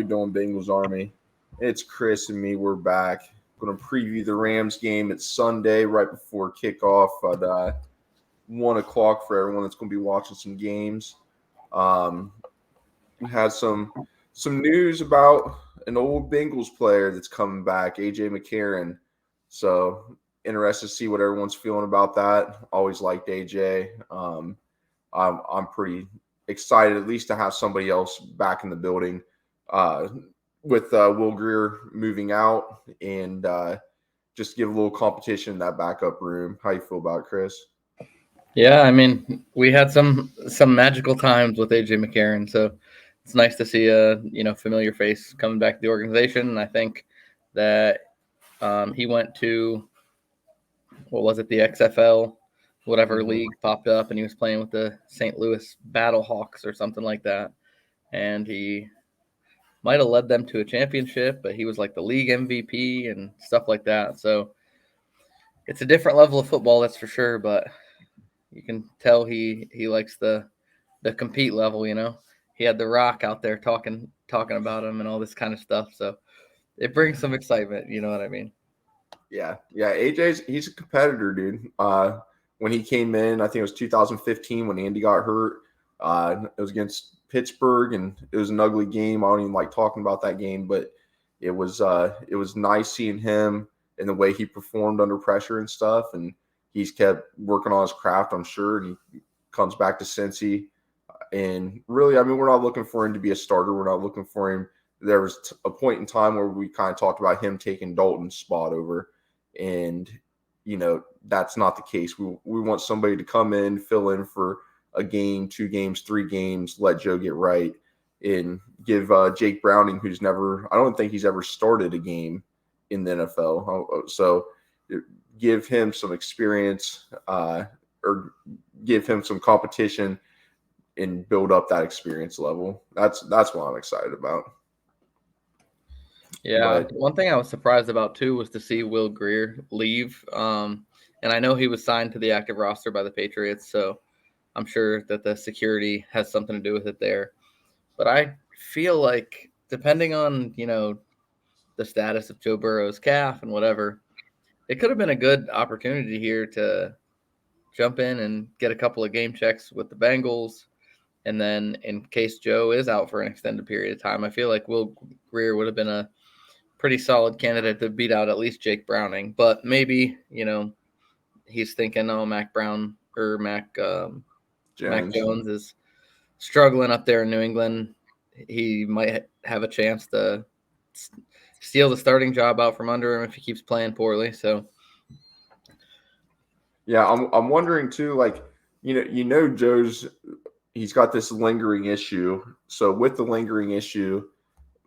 we doing, Bengals Army? It's Chris and me. We're back. Going to preview the Rams game. It's Sunday, right before kickoff at 1 o'clock for everyone that's going to be watching some games. We had some news about an old Bengals player that's coming back, AJ McCarron. So interested to see what everyone's feeling about that. Always liked AJ. I'm pretty excited at least to have somebody else back in the building with Will Greer moving out and just give a little competition in that backup room. How you feel about it, Chris? Yeah, I mean, we had some magical times with AJ McCarron, so it's nice to see a familiar face coming back to the organization. And I think that he went to what was it, the XFL, whatever league popped up, and he was playing with the St. Louis Battlehawks or something like that, and he might have led them to a championship, but he was like the league MVP and stuff like that. So it's a different level of football, that's for sure, but you can tell he likes the compete level. He had The Rock out there talking about him and all this kind of stuff, so it brings some excitement. You know what I mean? Yeah. He's a competitor, dude. When he came in, I think it was 2015 when Andy got hurt. It was against Pittsburgh, and it was an ugly game. I don't even like talking about that game, but it was nice seeing him and the way he performed under pressure and stuff. And he's kept working on his craft, I'm sure, and he comes back to Cincy. And really, I mean, we're not looking for him to be a starter. We're not looking for him. There was a point in time where we kind of talked about him taking Dalton's spot over. And, that's not the case. We want somebody to come in, fill in for a game, 2 games, 3 games, let Joe get right, and give Jake Browning, who's I don't think he's ever started a game in the NFL. So give him some experience or give him some competition and build up that experience level. That's what I'm excited about. Yeah, one thing I was surprised about too was to see Will Greer leave. And I know he was signed to the active roster by the Patriots, so I'm sure that the security has something to do with it there. But I feel like, depending on the status of Joe Burrow's calf and whatever, it could have been a good opportunity here to jump in and get a couple of game checks with the Bengals. And then in case Joe is out for an extended period of time, I feel like Will Greer would have been a pretty solid candidate to beat out at least Jake Browning. But maybe, he's thinking, oh, Mac Jones is struggling up there in New England. He might have a chance to steal the starting job out from under him if he keeps playing poorly. So, yeah, I'm wondering too. Like, Joe's he's got this lingering issue. So with the lingering issue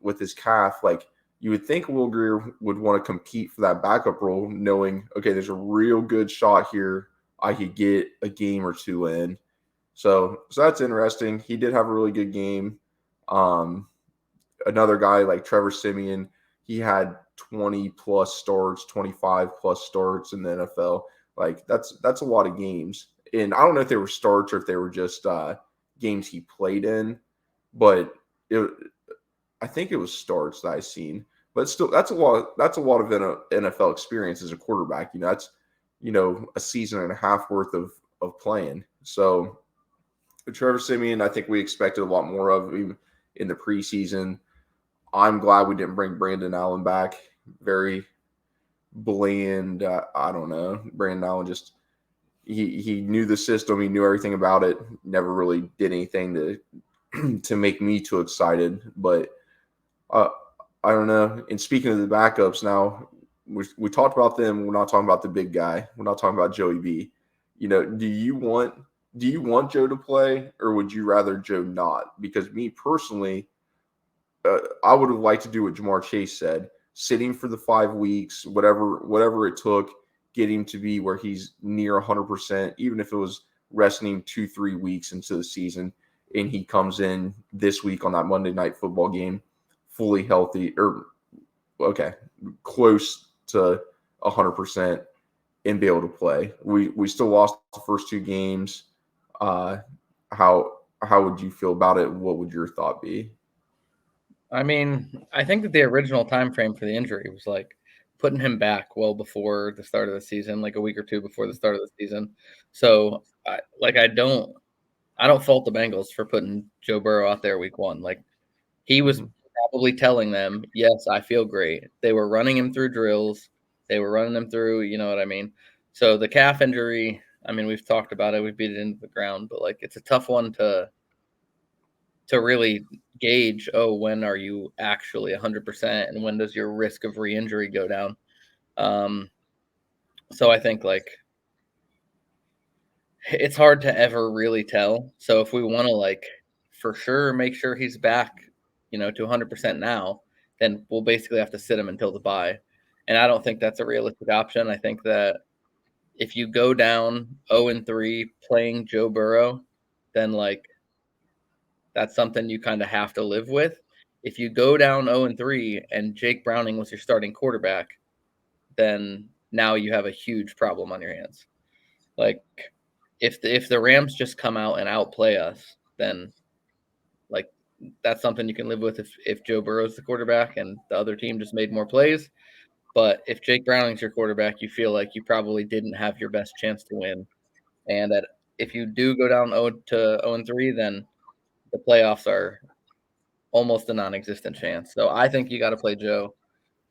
with his calf, like, you would think Will Greer would want to compete for that backup role, knowing, okay, there's a real good shot here. I could get a game or 2 in. So that's interesting. He did have a really good game. Another guy like Trevor Siemian, he had 20 plus starts, 25 plus starts in the NFL. Like, that's a lot of games. And I don't know if they were starts or if they were just games he played in, but I think it was starts that I seen. But still, that's a lot of NFL experience as a quarterback. That's a season and a half worth of playing. So Trevor Siemian, I think we expected a lot more of him in the preseason. I'm glad we didn't bring Brandon Allen back. Very bland. I don't know. Brandon Allen just he knew the system. He knew everything about it. Never really did anything to make me too excited. But I don't know. And speaking of the backups, now we talked about them. We're not talking about the big guy. We're not talking about Joey B. Do you want Joe to play, or would you rather Joe not? Because me personally, I would have liked to do what Jamar Chase said, sitting for the 5 weeks, whatever it took, get him to be where he's near 100%, even if it was resting 2-3 weeks into the season, and he comes in this week on that Monday Night Football game fully healthy, close to 100%, and be able to play. We still lost the first 2 games. How would you feel about it? What would your thought be? I mean, I think that the original time frame for the injury was like putting him back well before the start of the season, like a week or two before the start of the season. So, I don't fault the Bengals for putting Joe Burrow out there week 1. Like he was Mhm. probably telling them, "Yes, I feel great." They were running him through drills. They were running him through, you know what I mean? So the calf injury, I mean, we've talked about it. We beat it into the ground, but like it's a tough one to really gauge, oh, when are you actually 100% and when does your risk of re-injury go down? Um, so I think like it's hard to ever really tell. So if we want to like for sure make sure he's back, to 100% now, then we'll basically have to sit him until the bye. And I don't think that's a realistic option. I think that if you go down 0-3 playing Joe Burrow, then like that's something you kind of have to live with. If you go down 0-3 and Jake Browning was your starting quarterback, then now you have a huge problem on your hands. Like if the Rams just come out and outplay us, then like that's something you can live with if Joe Burrow's the quarterback and the other team just made more plays. But if Jake Browning's your quarterback, you feel like you probably didn't have your best chance to win. And that if you do go down 0-3, then the playoffs are almost a non-existent chance. So I think you got to play Joe.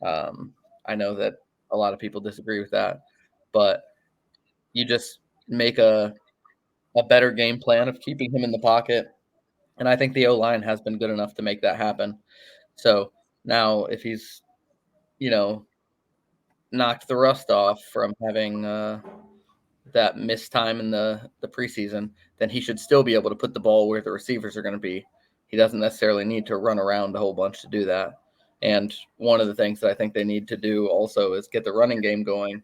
Um, I know that a lot of people disagree with that, but you just make a better game plan of keeping him in the pocket. And I think the O line has been good enough to make that happen. So now, if he's you know knocked the rust off from having that missed time in the preseason, then he should still be able to put the ball where the receivers are going to be. He doesn't necessarily need to run around a whole bunch to do that. And one of the things that I think they need to do also is get the running game going,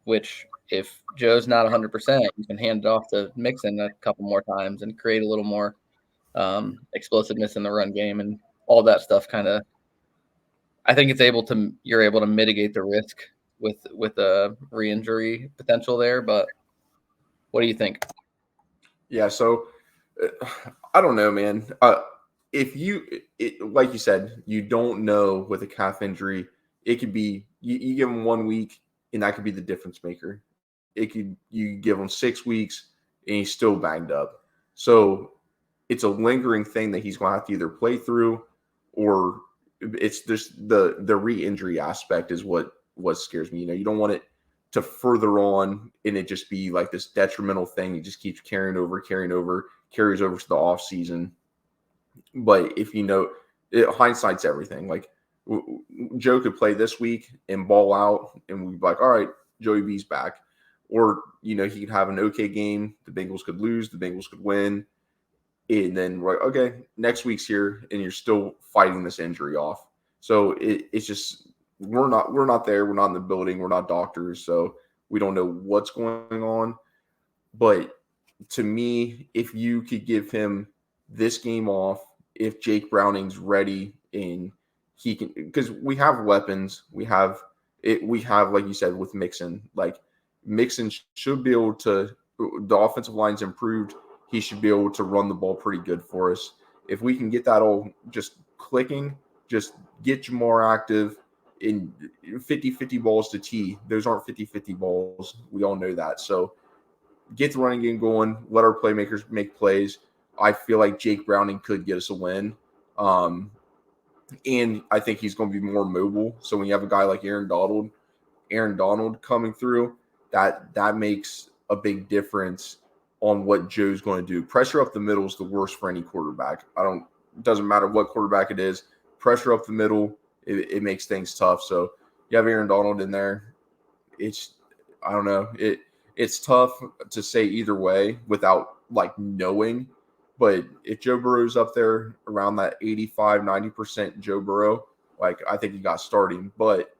which if Joe's not 100%, you can hand it off to Mixon a couple more times and create a little more explosiveness in the run game and all that stuff. Kind of, I think you're able to mitigate the risk with a re-injury potential there. But what do you think? Yeah, so I don't know, man. If you, like you said, you don't know with a calf injury, it could be you give him 1 week, and that could be the difference maker. It could you give him 6 weeks, and he's still banged up. So it's a lingering thing that he's going to have to either play through, or it's just the re-injury aspect is what scares me. You don't want it to further on and it just be like this detrimental thing. It just keeps carrying over, carries over to the off season. But if hindsight's everything. Like Joe could play this week and ball out, and we'd be like, all right, Joey B's back. Or he could have an okay game. The Bengals could lose. The Bengals could win. And then we're like, okay, next week's here, and you're still fighting this injury off. So it's just we're not there. We're not in the building. We're not doctors, so we don't know what's going on. But to me, if you could give him this game off, if Jake Browning's ready and he can, because we have weapons, we have it, we have like you said with Mixon, like Mixon should be able to. The offensive line's improved. He should be able to run the ball pretty good for us. If we can get that all just clicking, just get Jamar active in 50-50 balls to T. Those aren't 50-50 balls. We all know that. So get the running game going, let our playmakers make plays. I feel like Jake Browning could get us a win. And I think he's going to be more mobile. So when you have a guy like Aaron Donald coming through, that makes a big difference on what Joe's going to do. Pressure up the middle is the worst for any quarterback. It doesn't matter what quarterback it is. Pressure up the middle, it makes things tough. So you have Aaron Donald in there. I don't know. It's tough to say either way without like knowing. But if Joe Burrow's up there around that 85-90% Joe Burrow, like I think he got starting. But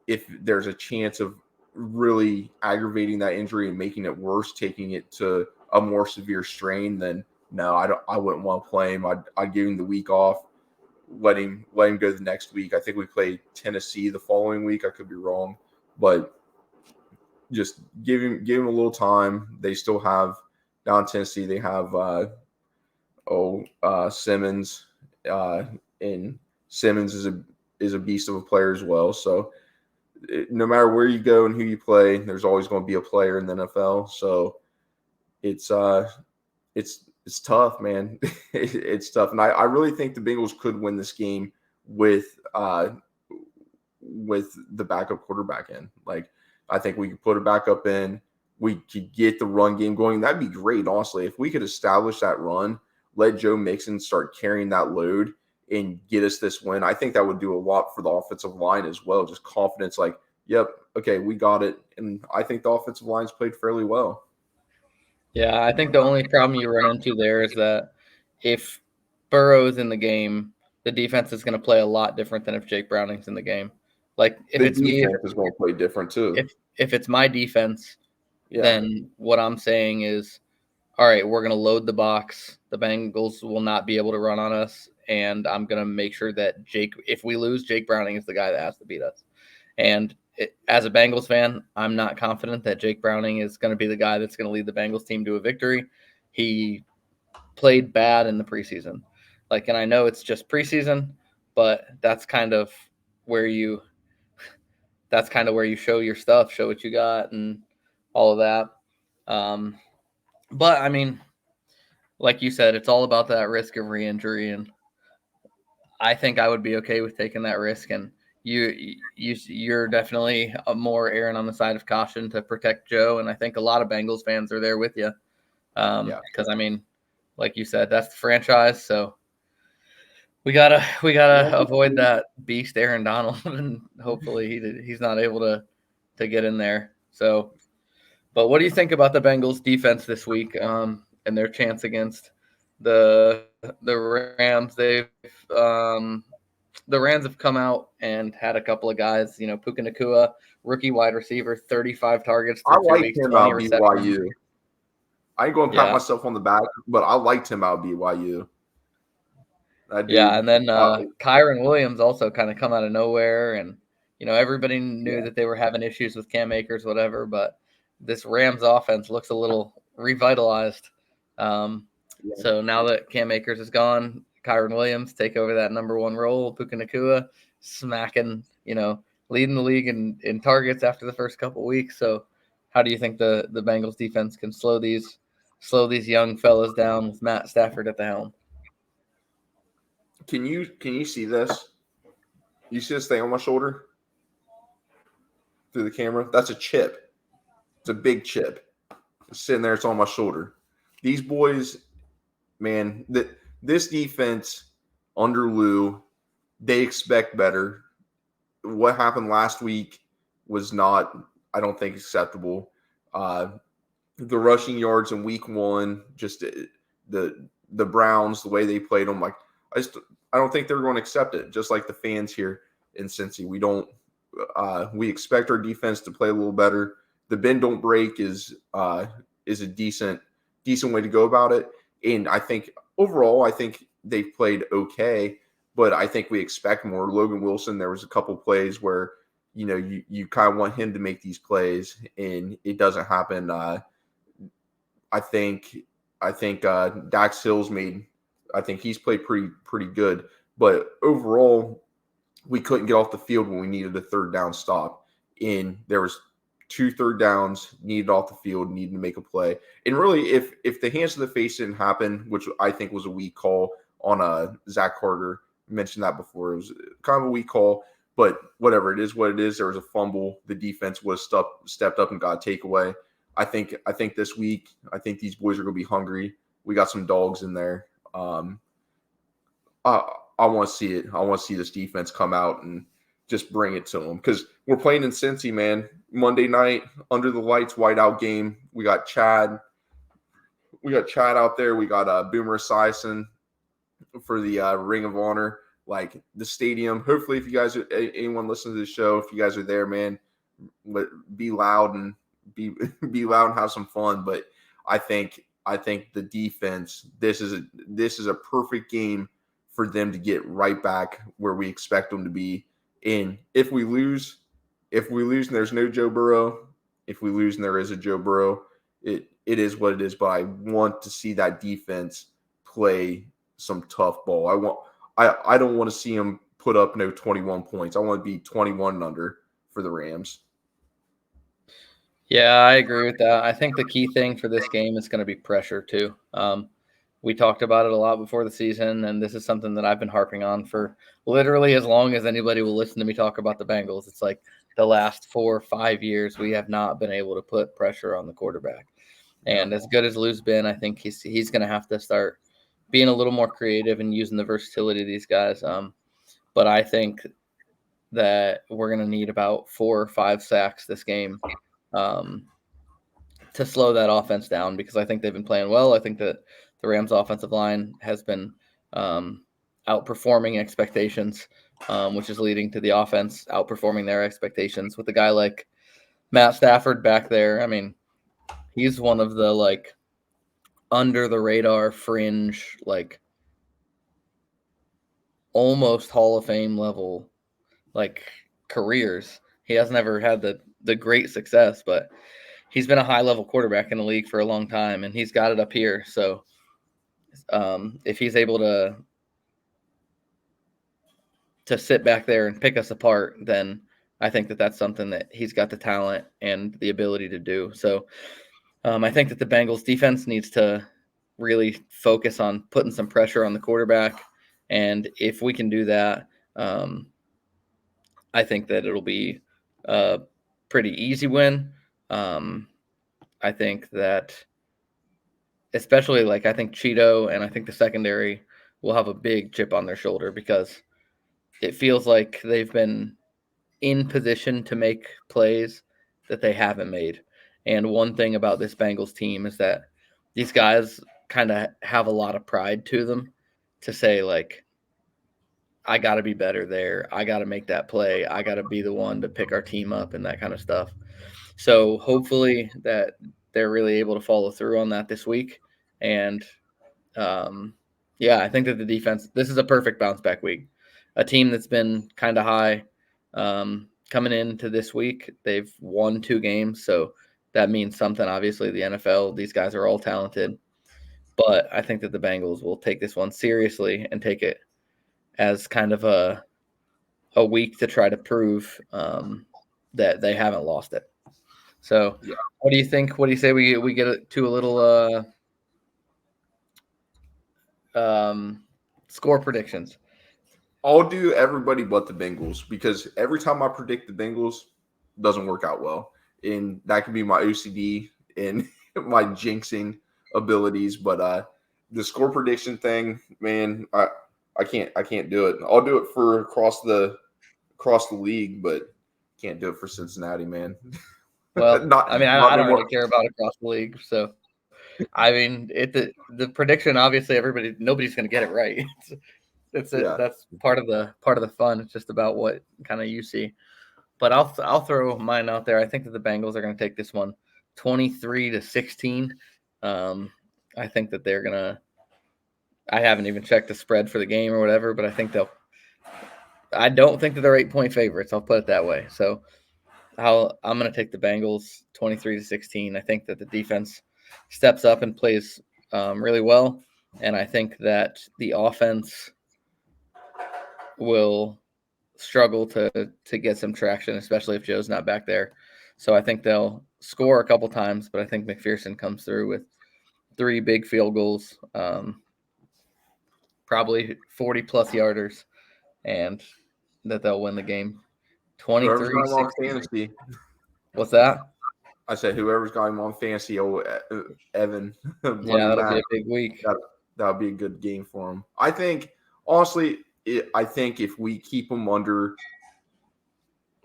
if there's a chance of really aggravating that injury and making it worse, taking it to a more severe strain, then no, I wouldn't want to play him. I'd give him the week off, let him go the next week. I think we play Tennessee the following week. I could be wrong, but just give him a little time. They still have down in Tennessee. They have Simmons, and Simmons is a beast of a player as well. So no matter where you go and who you play, there's always going to be a player in the NFL. So it's it's tough, man. It's tough, and I really think the Bengals could win this game with the backup quarterback in. Like, I think we could put a backup in. We could get the run game going. That'd be great, honestly. If we could establish that run, let Joe Mixon start carrying that load and get us this win, I think that would do a lot for the offensive line as well. Just confidence, like, yep, okay, we got it. And I think the offensive line's played fairly well. Yeah, I think the only problem you run into there is that if Burrow's in the game, the defense is going to play a lot different than if Jake Browning's in the game. Like if The it's me, defense is going to play different too. if it's my defense, Yeah. then what I'm saying is, all right, we're going to load the box. The Bengals will not be able to run on us, and I'm going to make sure that if we lose, Jake Browning is the guy that has to beat us. And as a Bengals fan, I'm not confident that Jake Browning is going to be the guy that's going to lead the Bengals team to a victory. He played bad in the preseason. And I know it's just preseason, but that's kind of where you show your stuff, show what you got, and all of that. But I mean, like you said, it's all about that risk of re-injury, and I think I would be okay with taking that risk. And you're definitely more erring on the side of caution to protect Joe, and I think a lot of Bengals fans are there with you. Because I mean, like you said, that's the franchise, so we gotta avoid that beast Aaron Donald, and hopefully he's not able to get in there. So, but what do you think about the Bengals defense this week and their chance against the Rams? The Rams have come out and had a couple of guys, Puka Nacua, rookie wide receiver, 35 targets I through 2 like weeks, him 20 out receptions. BYU. I ain't going to pat myself on the back, but I liked him out BYU. That dude. Yeah, and then Kyron Williams also kind of come out of nowhere, and everybody knew that they were having issues with Cam Akers, whatever. But this Rams offense looks a little revitalized. So now that Cam Akers is gone, Kyron Williams take over that number one role. Puka Nacua smacking, leading the league in targets after the first couple weeks. So how do you think the Bengals defense can slow these young fellas down with Matt Stafford at the helm? Can you see this? You see this thing on my shoulder through the camera? That's a chip. It's a big chip. It's sitting there. It's on my shoulder. These boys, man, this defense under Lou, they expect better. What happened last week was not, I don't think, acceptable. The rushing yards in week one, just the Browns, the way they played them, like I don't think they're going to accept it. Just like the fans here in Cincy, we expect our defense to play a little better. The bend don't break is a decent way to go about it. And I think overall, I think they've played okay, but I think we expect more. Logan Wilson, there was a couple plays where you kind of want him to make these plays, and it doesn't happen. I think Dax Hill's made. I think he's played pretty good, but overall, we couldn't get off the field when we needed a third down stop. And there was 2 third downs needed off the field, needed to make a play. And really, if the hands to the face didn't happen, which I think was a weak call on Zach Carter, I mentioned that before. It was kind of a weak call, but whatever, it is what it is. There was a fumble. The defense was stepped up and got a takeaway. I think this week, I think these boys are going to be hungry. We got some dogs in there. I want to see it. I want to see this defense come out and just bring it to them, because we're playing in Cincy, man. Monday night, under the lights, whiteout game. We got Chad out there. We got Boomer Esiason for the Ring of Honor. Like, the stadium. Hopefully, if you guys, anyone listening to the show, if you guys are there, man, be loud and be loud and have some fun. But I think the defense, this is a perfect game for them to get right back where we expect them to be. And if we lose and there's no Joe Burrow, if we lose and there is a Joe Burrow, it is what it is. But I want to see that defense play some tough ball. I don't want to see them put up no 21 points. I want to be 21 and under for the Rams. Yeah, I agree with that. I think the key thing for this game is going to be pressure too. We talked about it a lot before the season, and this is something that I've been harping on for literally as long as anybody will listen to me talk about the Bengals. It's like the last 4 or 5 years we have not been able to put pressure on the quarterback. And as good as Lou's been, I think he's going to have to start being a little more creative and using the versatility of these guys. But I think that we're going to need about 4 or 5 sacks this game to slow that offense down, because I think they've been playing well. I think that the Rams' offensive line has been outperforming expectations, which is leading to the offense outperforming their expectations. With a guy like Matt Stafford back there, I mean, he's one of the like under the radar fringe, like almost Hall of Fame level like careers. He hasn't ever had the great success, but he's been a high level quarterback in the league for a long time, and he's got it up here. So if he's able to sit back there and pick us apart, then I think that that's something that he's got the talent and the ability to do. So I think that the Bengals defense needs to really focus on putting some pressure on the quarterback. And if we can do that, I think that it'll be a pretty easy win. I think that especially I think Cheeto and I think the secondary will have a big chip on their shoulder, because it feels like they've been in position to make plays that they haven't made. And one thing about this Bengals team is that these guys kind of have a lot of pride to them to say, like, I got to be better there. I got to make that play. I got to be the one to pick our team up and that kind of stuff. So hopefully that they're really able to follow through on that this week. And I think that the defense, this is a perfect bounce back week. A team that's been kind of high coming into this week, they've won 2 games. So that means something. Obviously, the NFL, these guys are all talented. But I think that the Bengals will take this one seriously and take it as kind of a week to try to prove that they haven't lost it. So, Yeah. What do you think? What do you say we get to a little score predictions? I'll do everybody but the Bengals, because every time I predict the Bengals, it doesn't work out well. And that could be my OCD and my jinxing abilities. But the score prediction thing, man, I can't do it. I'll do it for across the league, but can't do it for Cincinnati, man. Well, not I mean, not I no don't more. really care about across the league. So, I mean, the prediction, obviously, nobody's going to get it right. Yeah. That's part of the fun. It's just about what kind of you see. But I'll throw mine out there. I think that the Bengals are going to take this one 23-16. I think that they're going to. I haven't even checked the spread for the game or whatever, but I think they'll. I don't think that they're 8-point favorites. I'll put it that way. So I'm going to take the Bengals 23-16. I think that the defense steps up and plays really well, and I think that the offense will struggle to get some traction, especially if Joe's not back there. So I think they'll score a couple times, but I think McPherson comes through with 3 big field goals, probably 40-plus yarders, and that they'll win the game Whoever's got him on 23-16. fantasy. What's that? I said whoever's got him on fantasy, Evan, Yeah, money that'll be back. a big week. That'll be a good game for him. I think, honestly, I think if we keep them under,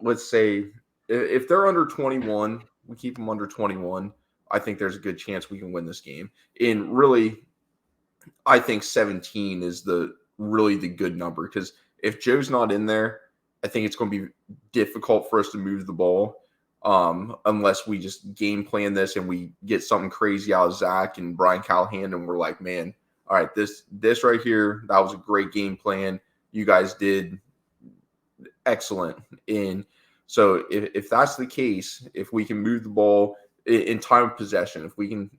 let's say, if they're under 21, we keep them under 21. I think there's a good chance we can win this game. And really, I think 17 is the good number, because if Joe's not in there, I think it's going to be difficult for us to move the ball, unless we just game plan this and we get something crazy out of Zach and Brian Callahan, and we're like, man, all right, this right here, that was a great game plan. You guys did excellent. And so if that's the case, if we can move the ball in time of possession, if we can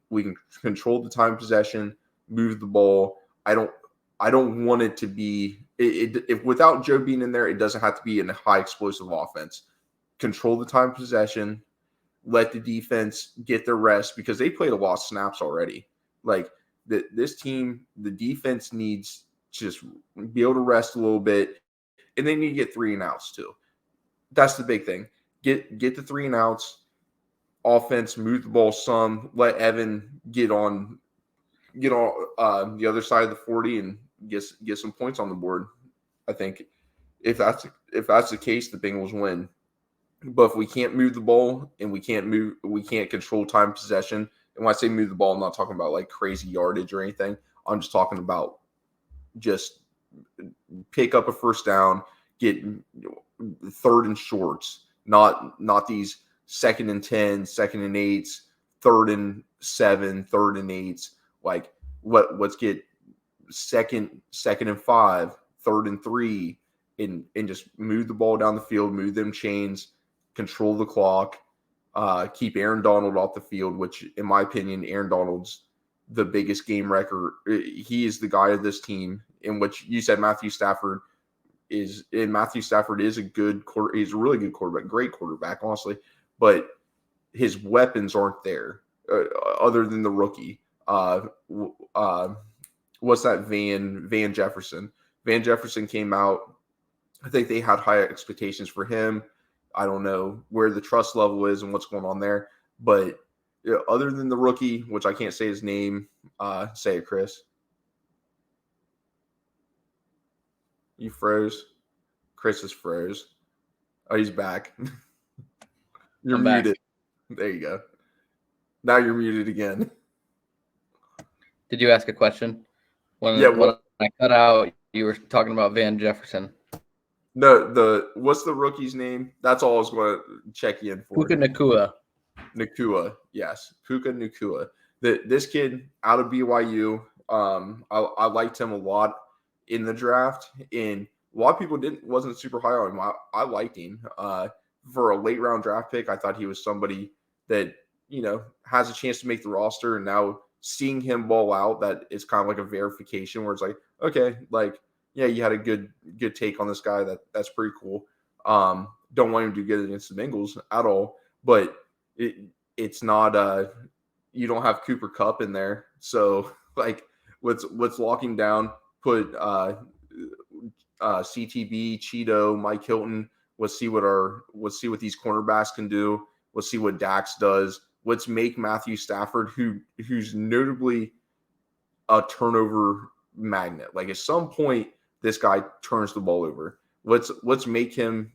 control the time of possession, move the ball, I don't want it to be if without Joe being in there, it doesn't have to be a high explosive offense. Control the time possession, let the defense get their rest because they played a lot of snaps already. Like this team, the defense needs to just be able to rest a little bit, and they need to get 3-and-outs too. That's the big thing. Get the 3-and-outs. Offense, move the ball some. Let Evan get on the other side of the 40 and get some points on the board. I think if that's the case, the Bengals win. But if we can't move the ball and we can't control time possession. And when I say move the ball, I'm not talking about like crazy yardage or anything. I'm just talking about just pick up a first down, get third and shorts, not these 2nd and 10, 2nd and 8s, 3rd and 7, 3rd and 8s. Like let's get second and 5, 3rd and 3, and just move the ball down the field, move them chains, control the clock, keep Aaron Donald off the field, which in my opinion, Aaron Donald's the biggest game wrecker. He is the guy of this team, in which you said Matthew Stafford is a good quarter. He's a really good quarterback, great quarterback, honestly, but his weapons aren't there other than the rookie. What's that? Van Jefferson. Van Jefferson came out. I think they had high expectations for him. I don't know where the trust level is and what's going on there, but other than the rookie, which I can't say his name, say it, Chris. You froze. Chris is froze. Oh, he's back. You're I'm muted. back. There you go. Now you're muted again. Did you ask a question? When I cut out, you were talking about Van Jefferson. No, what's the rookie's name? That's all I was going to check in for. Puka Nacua. Nacua, yes. Puka Nacua. This kid out of BYU, I liked him a lot in the draft, and a lot of people wasn't super high on him. I liked him. For a late round draft pick, I thought he was somebody that, has a chance to make the roster, and now seeing him ball out, that is kind of like a verification where it's like, okay, like, yeah, you had a good take on this guy. That's pretty cool. Don't want him to do good against the Bengals at all, but it's not you don't have Cooper Kupp in there, so like let's lock him down. Put CTB, Cheeto, Mike Hilton. Let's see what these cornerbacks can do. Let's see what Dax does. Let's make Matthew Stafford, who's notably a turnover magnet. Like at some point, this guy turns the ball over. Let's make him.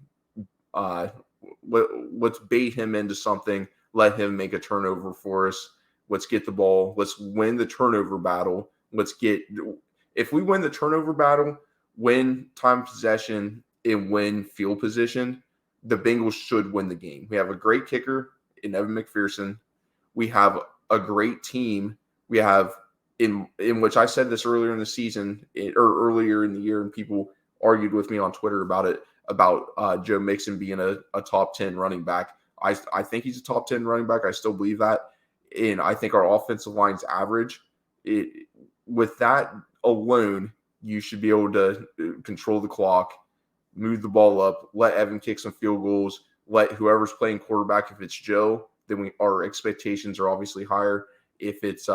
Let's bait him into something. Let him make a turnover for us. Let's get the ball. Let's win the turnover battle. If we win the turnover battle, win time possession, and win field position, the Bengals should win the game. We have a great kicker in Evan McPherson. We have a great team. We have in which I said this earlier in the season or earlier in the year, and people argued with me on Twitter about it, about Joe Mixon being a top 10 running back. I think he's a top 10 running back. I still believe that. And I think our offensive line's average. With that alone, you should be able to control the clock, move the ball up, let Evan kick some field goals, let whoever's playing quarterback, if it's Joe, then our expectations are obviously higher. If it's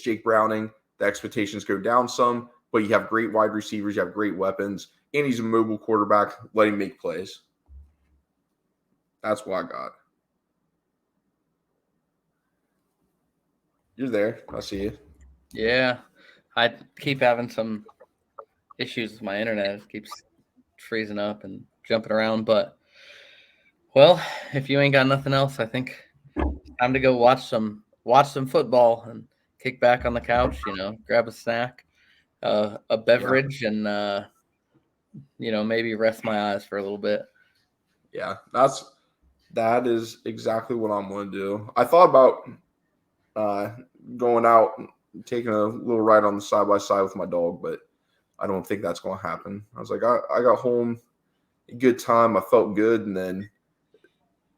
Jake Browning, the expectations go down some, but you have great wide receivers, you have great weapons, and he's a mobile quarterback. Let him make plays. That's what I got. You're there. I see you. Yeah, I keep having some issues with my internet. It keeps freezing up and jumping around. But, well, if you ain't got nothing else, I think it's time to go watch some football and kick back on the couch, grab a snack, a beverage, and, maybe rest my eyes for a little bit. Yeah, that is exactly what I'm going to do. I thought about going out, taking a little ride on the side-by-side with my dog, but I don't think that's going to happen. I was like, I got home, a good time. I felt good, and then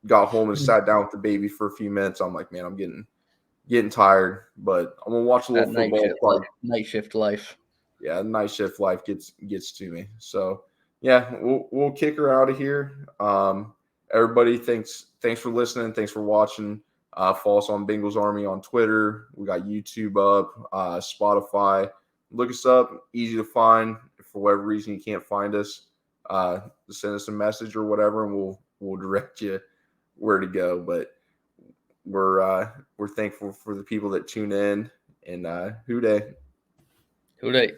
got home and sat down with the baby for a few minutes. I'm like, man, I'm getting tired, but I'm going to watch a little football. Night shift life. yeah, night shift life gets to me. So yeah, we'll kick her out of here. Everybody, thanks for listening. Thanks for watching. Follow us on Bengals Army on Twitter. We got YouTube up, Spotify. Look us up. Easy to find. If for whatever reason you can't find us, send us a message or whatever, and we'll direct you where to go. But we're thankful for the people that tune in. And who day. Who dey?